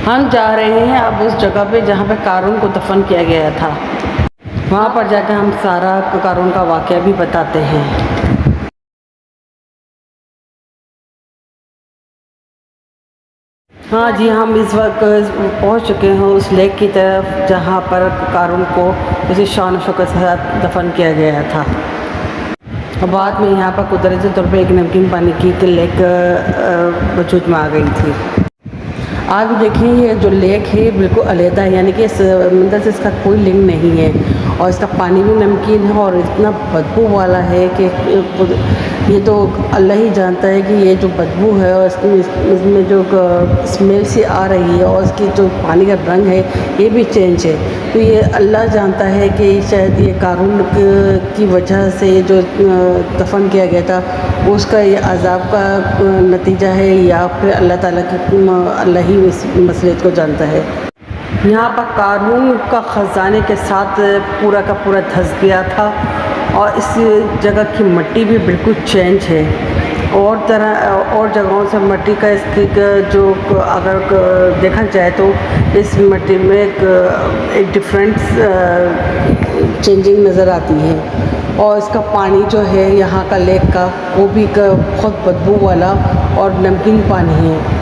हम जा रहे हैं अब उस जगह पे जहाँ पे क़ारून को दफन किया गया था। वहाँ पर जाकर हम सारा क़ारून का वाक़या भी बताते हैं। हाँ जी, हम इस वक्त पहुँच चुके हैं उस लेक की तरफ जहाँ पर क़ारून को उसे शान और शौकत के साथ दफन किया गया था। और बाद में यहाँ पर कुदरती तौर पे एक नमकीन पानी की लेक वजूद में आ गई थी। आप देखिए ये जो लेक है बिल्कुल अलहदा है, यानी कि समंदर से इसका कोई लिंक नहीं है और इसका पानी भी नमकीन है और इतना बदबू वाला है कि ये तो अल्लाह ही जानता है कि ये जो बदबू है और इसमें जो स्मेल सी आ रही है और इसकी जो पानी का रंग है ये भी चेंज है। तो ये अल्लाह जानता है कि शायद ये क़ारून की वजह से जो दफन किया गया था उसका ये अज़ाब का नतीजा है या फिर अल्लाह ताला की अल्लाह ही इस मसले को जानता है। यहाँ पर क़ारून का ख़जाने के साथ पूरा का पूरा धंस गया था और इस जगह की मिट्टी भी बिल्कुल चेंज है और जगहों से मिट्टी का इसकी जो अगर देखा जाए तो इस मिट्टी में एक डिफरेंट चेंजिंग नज़र आती है और इसका पानी जो है यहाँ का लेक का वो भी बहुत बदबू वाला और नमकीन पानी है।